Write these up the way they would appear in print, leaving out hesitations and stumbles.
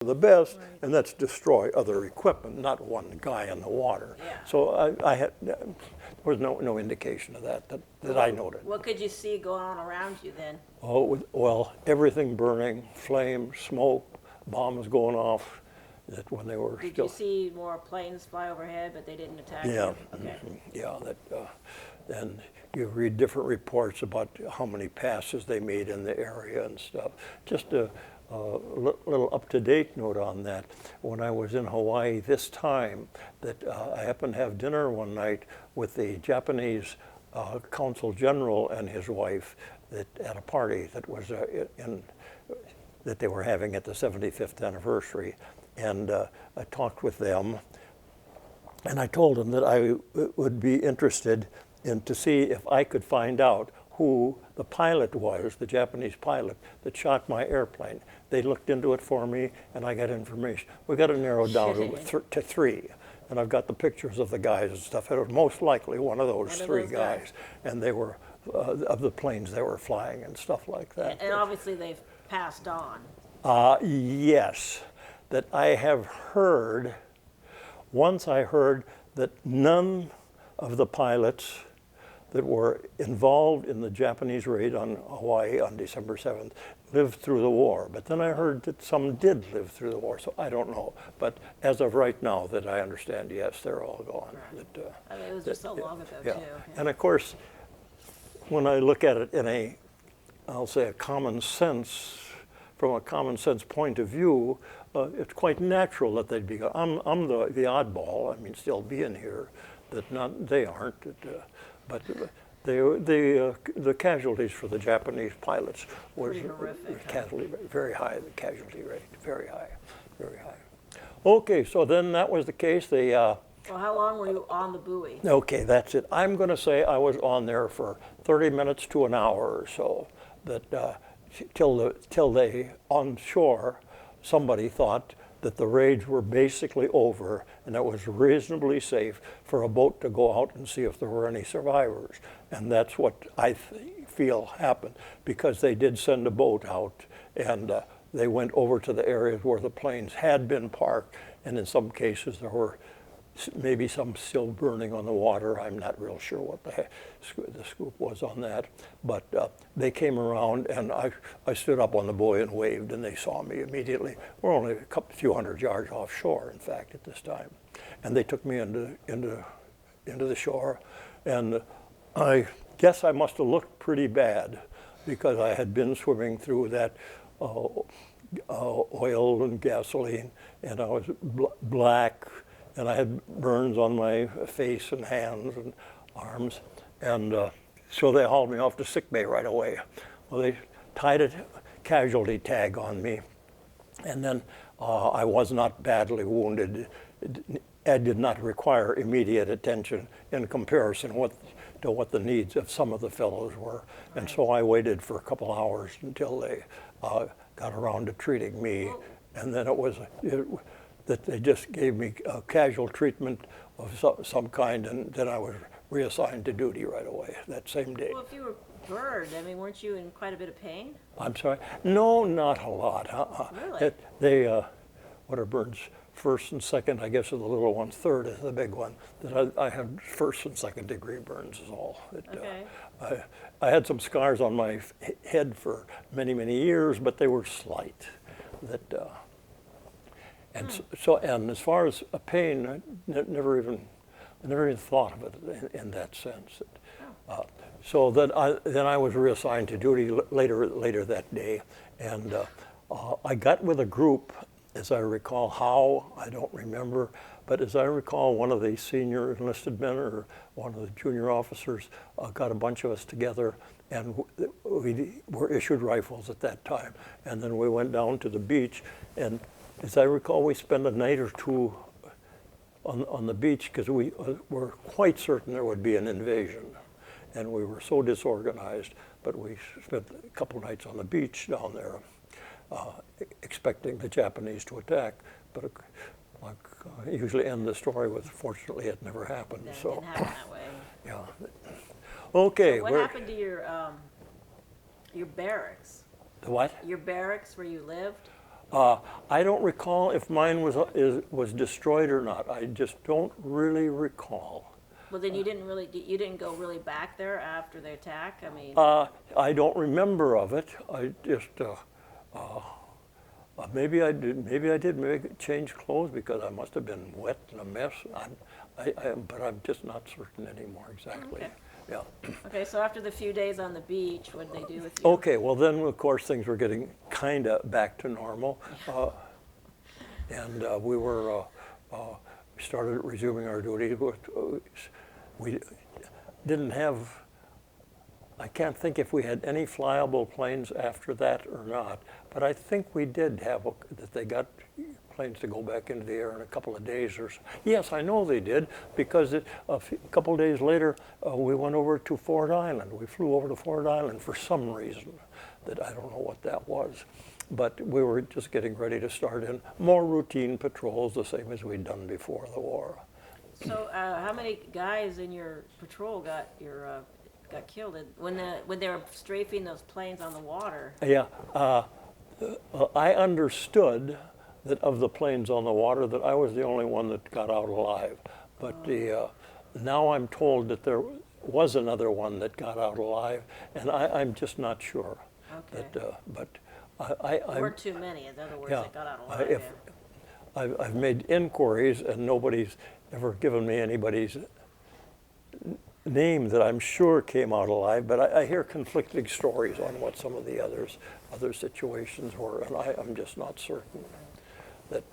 the best, and that's destroy other equipment, not one guy in the water. Yeah. So I had, there was no indication of that I noted. What could you see going on around you then? Oh, well, everything burning, flame, smoke, bombs going off. That when they were Did still. you see more planes fly overhead, but they didn't attack Yeah. you? Okay. Yeah, and you read different reports about how many passes they made in the area and stuff. Just a little up-to-date note on that. When I was in Hawaii this time, that I happened to have dinner one night with the Japanese consul general and his wife at a party that was that they were having at the 75th anniversary. And I talked with them, and I told them that I would be interested in to see if I could find out who the pilot was, the Japanese pilot that shot my airplane. They looked into it for me, and I got information. We got it narrowed down to three, and I've got the pictures of the guys and stuff. It was most likely one of those three guys, and they were of the planes they were flying and stuff like that. And obviously they've passed on. Yes. That I have heard, once I heard that none of the pilots that were involved in the Japanese raid on Hawaii on December 7th lived through the war. But then I heard that some did live through the war, so I don't know. But as of right now that I understand, yes, they're all gone. Right. That, I mean, it was just so long ago, yeah. too. Yeah. And of course, when I look at it in I'll say a common sense, from a common sense point of view, it's quite natural that they'd be gone. I'm the oddball, I mean, still being here, that they aren't, but the casualties for the Japanese pilots was very high, the casualty rate, very high, very high. Okay, so then that was the case. Well, how long were you on the buoy? Okay, that's it. I'm going to say I was on there for 30 minutes to an hour or so, that till they on shore, somebody thought that the raids were basically over and it was reasonably safe for a boat to go out and see if there were any survivors. And that's what I feel happened, because they did send a boat out, and they went over to the areas where the planes had been parked, and in some cases there were maybe some still burning on the water. I'm not real sure what the scoop was on that. But they came around, and I stood up on the buoy and waved, and they saw me immediately. We're only a few hundred yards offshore, in fact, at this time. And they took me into the shore, and I guess I must have looked pretty bad, because I had been swimming through that oil and gasoline, and I was black, and I had burns on my face and hands and arms, and so they hauled me off to sick bay right away. Well, they tied a casualty tag on me, and then I was not badly wounded. It did not require immediate attention in comparison to what the needs of some of the fellows were, and so I waited for a couple hours until they got around to treating me, and then that they just gave me a casual treatment of some kind, and then I was reassigned to duty right away that same day. Well, if you were burned, I mean, weren't you in quite a bit of pain? I'm sorry? No, not a lot. Really? What are burns? First and second, I guess, are the little ones. Third is the big one. That I had first and second degree burns is all. Okay. I had some scars on my head for many, many years, but they were slight. And as far as a pain, I never even thought of it in that sense. So then I was reassigned to duty later that day, and I got with a group. As I recall how, I don't remember, but as I recall, one of the senior enlisted men or one of the junior officers got a bunch of us together, and we were issued rifles at that time. And then we went down to the beach, and as I recall, we spent a night or two on the beach, because we were quite certain there would be an invasion. And we were so disorganized, but we spent a couple nights on the beach down there, expecting the Japanese to attack, but I usually end the story with, fortunately, it never happened. It So, didn't happen that way. yeah. Okay. So what happened to your barracks? The what? Your barracks where you lived? I don't recall if mine was destroyed or not. I just don't really recall. Well, then you didn't go really back there after the attack? I mean, I don't remember of it. I just, maybe I did change clothes because I must have been wet and a mess. But I'm just not certain anymore exactly. Okay. Yeah. Okay, so after the few days on the beach, what did they do with you? Okay, well then, of course, things were getting kind of back to normal. And we started resuming our duty. We didn't have, I can't think if we had any flyable planes after that or not, but I think we did have, that they got planes to go back into the air in a couple of days or so. Yes, I know they did, because a couple of days later, we went over to Ford Island. We flew over to Ford Island for some reason that I don't know what that was. But we were just getting ready to start in more routine patrols, the same as we'd done before the war. So how many guys in your patrol got killed when they were strafing those planes on the water? Yeah, I understood that of the planes on the water that I was the only one that got out alive. But now I'm told that there was another one that got out alive, and I'm just not sure. Okay. But There weren't too many, in other words, yeah, that got out alive. I've made inquiries, and nobody's ever given me anybody's name that I'm sure came out alive, but I hear conflicting stories on what some of the other situations were, and I'm just not certain. That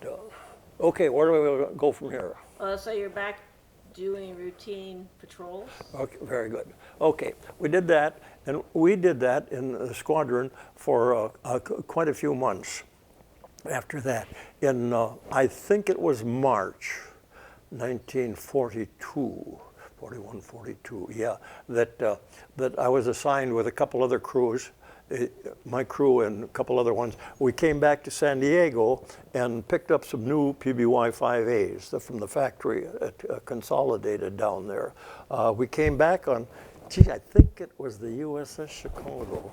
okay, where do we go from here? So you're back doing routine patrols? Okay, very good. Okay, we did that, and we did that in the squadron for quite a few months after that. In, I think it was March 1942, 41, 42, yeah, that I was assigned with a couple other crews, my crew and a couple other ones. We came back to San Diego and picked up some new PBY-5As from the factory at Consolidated down there. We came back on, I think it was the USS Chicago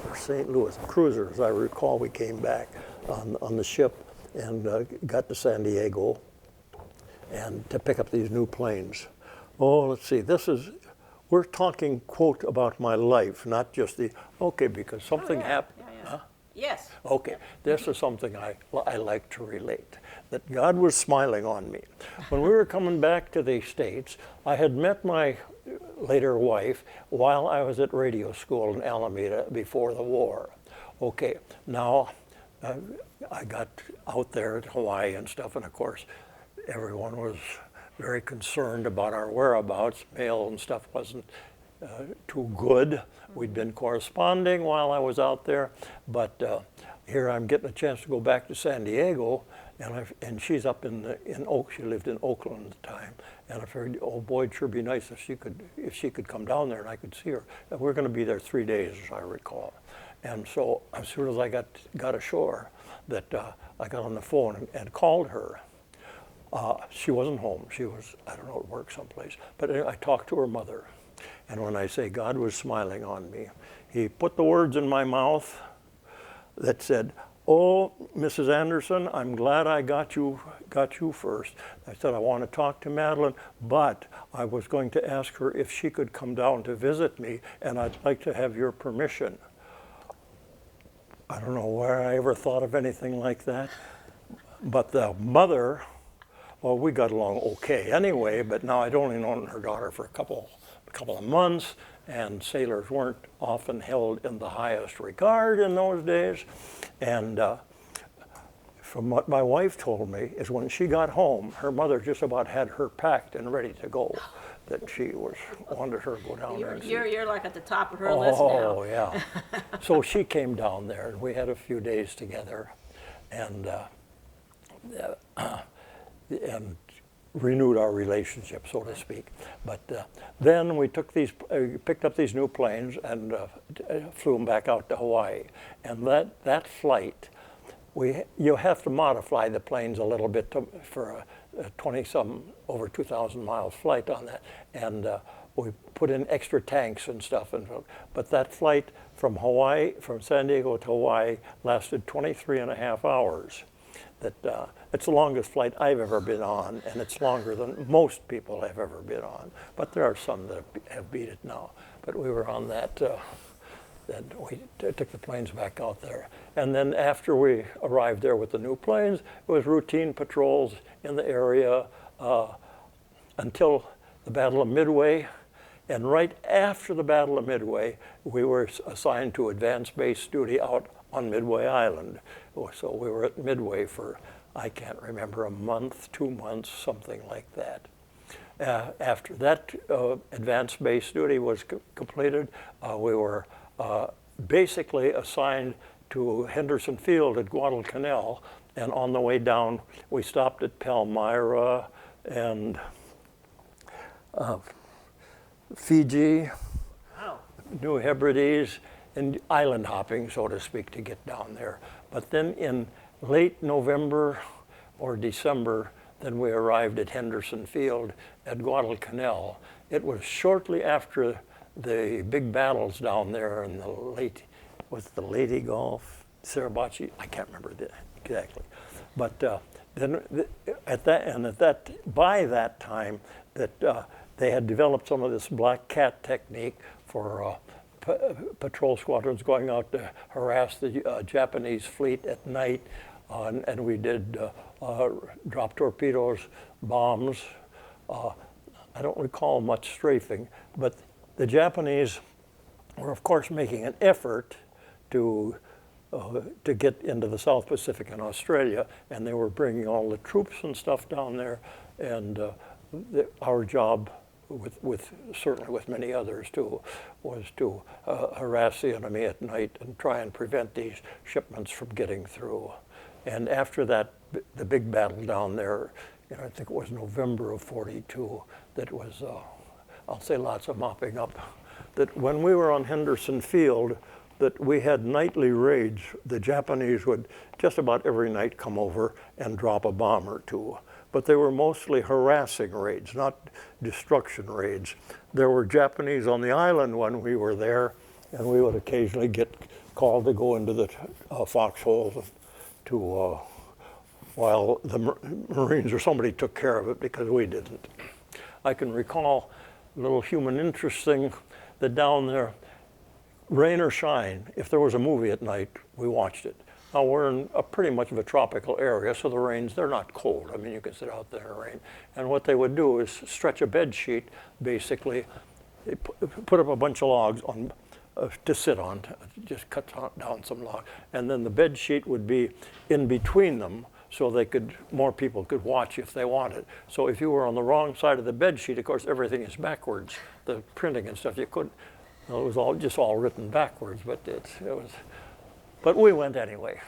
or St. Louis cruiser, as I recall. We came back on the ship and got to San Diego and to pick up these new planes. Oh, let's see, we're talking, quote, about my life, not just okay, because something happened. Yeah. Huh? Yes. Okay, this is something I like to relate, that God was smiling on me. When we were coming back to the States, I had met my later wife while I was at radio school in Alameda before the war. Okay, now I got out there at Hawaii and stuff, and of course, everyone was very concerned about our whereabouts. Mail and stuff wasn't too good. We'd been corresponding while I was out there, but here I'm getting a chance to go back to San Diego, and she's up in she lived in Oakland at the time, and I figured, oh boy, it'd sure be nice if she could come down there and I could see her. And we're going to be there 3 days, as I recall. And so as soon as I got ashore, that I got on the phone and called her. She wasn't home. She was, I don't know, at work someplace. But I talked to her mother. And when I say God was smiling on me, he put the words in my mouth that said, oh, Mrs. Anderson, I'm glad I got you first. I said, I want to talk to Madeline, but I was going to ask her if she could come down to visit me, and I'd like to have your permission. I don't know where I ever thought of anything like that. But the mother, well, we got along okay anyway, but now I'd only known her daughter for a couple of months, and sailors weren't often held in the highest regard in those days. And from what my wife told me is when she got home, her mother just about had her packed and ready to go, that she wanted her to go down there. You're like at the top of her list now. Oh, yeah. So she came down there, and we had a few days together, and renewed our relationship, so to speak. But then we picked up these new planes and flew them back out to Hawaii. And that flight, you have to modify the planes a little bit for a 20-some, over 2,000 mile flight on that. And we put in extra tanks and stuff. But that flight from Hawaii, from San Diego to Hawaii, lasted 23 and a half hours. It's the longest flight I've ever been on, and it's longer than most people have ever been on. But there are some that have beat it now. But we were on that. Then we took the planes back out there. And then after we arrived there with the new planes, it was routine patrols in the area until the Battle of Midway. And right after the Battle of Midway, we were assigned to advanced base duty out on Midway Island. So we were at Midway for, I can't remember, a month, 2 months, something like that. After that advanced base duty was completed, we were basically assigned to Henderson Field at Guadalcanal, and on the way down, we stopped at Palmyra and Fiji, Wow. New Hebrides, and island hopping, so to speak, to get down there. But then in late November or December, then we arrived at Henderson Field at Guadalcanal. It was shortly after the big battles down there in the late, was it the Lady Gulf, Suribachi? I can't remember exactly. But then by that time, they had developed some of this Black Cat technique for patrol squadrons going out to harass the Japanese fleet at night, and we did drop torpedoes, bombs. I don't recall much strafing, but the Japanese were, of course, making an effort to get into the South Pacific and Australia, and they were bringing all the troops and stuff down there, and our job, certainly with many others too, was to harass the enemy at night and try and prevent these shipments from getting through. And after that, the big battle down there, I think it was November of '42, that was, I'll say lots of mopping up, that when we were on Henderson Field, that we had nightly raids. The Japanese would just about every night come over and drop a bomb or two. But they were mostly harassing raids, not destruction raids. There were Japanese on the island when we were there, and we would occasionally get called to go into the foxholes to, while the Marines or somebody took care of it because we didn't. I can recall a little human interest thing that down there, rain or shine, if there was a movie at night, we watched it. Now we're in pretty much of a tropical area, so the rains, they're not cold. I mean, you can sit out there in the rain. And what they would do is stretch a bed sheet, basically, they put up a bunch of logs on to sit on, just cut down some logs. And then the bed sheet would be in between them, so more people could watch if they wanted. So if you were on the wrong side of the bed sheet, of course, everything is backwards. The printing and stuff, you couldn't, it was all written backwards, but but we went anyway.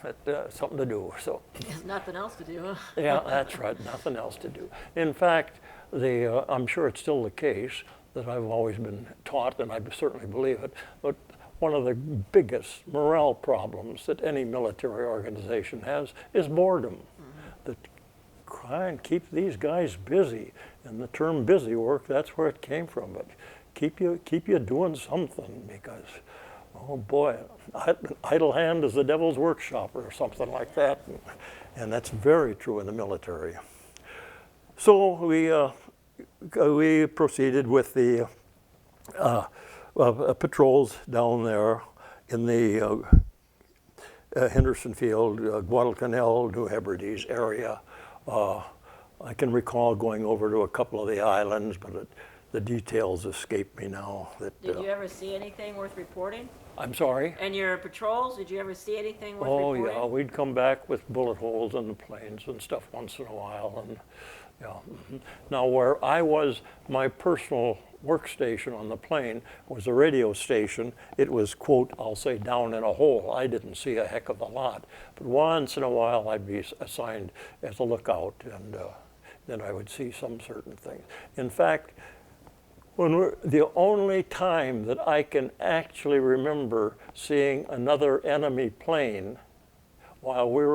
Something to do. So. There's nothing else to do, huh? Yeah, that's right. Nothing else to do. In fact, I'm sure it's still the case that I've always been taught, and I certainly believe it, but one of the biggest morale problems that any military organization has is boredom. Mm-hmm. That try and keep these guys busy, and the term busy work, that's where it came from. But keep you doing something, because, oh boy, idle hand is the devil's workshop or something like that, and that's very true in the military. So we proceeded with the patrols down there in the Henderson Field, Guadalcanal, New Hebrides area. I can recall going over to a couple of the islands, but the details escape me now. Did you ever see anything worth reporting? I'm sorry? And your patrols, did you ever see anything worth reporting? Oh yeah, we'd come back with bullet holes in the planes and stuff once in a while. And yeah. Now where I was, my personal workstation on the plane was a radio station. It was, quote, I'll say down in a hole. I didn't see a heck of a lot. But once in a while I'd be assigned as a lookout, and then I would see some certain things. In fact, the only time that I can actually remember seeing another enemy plane while we were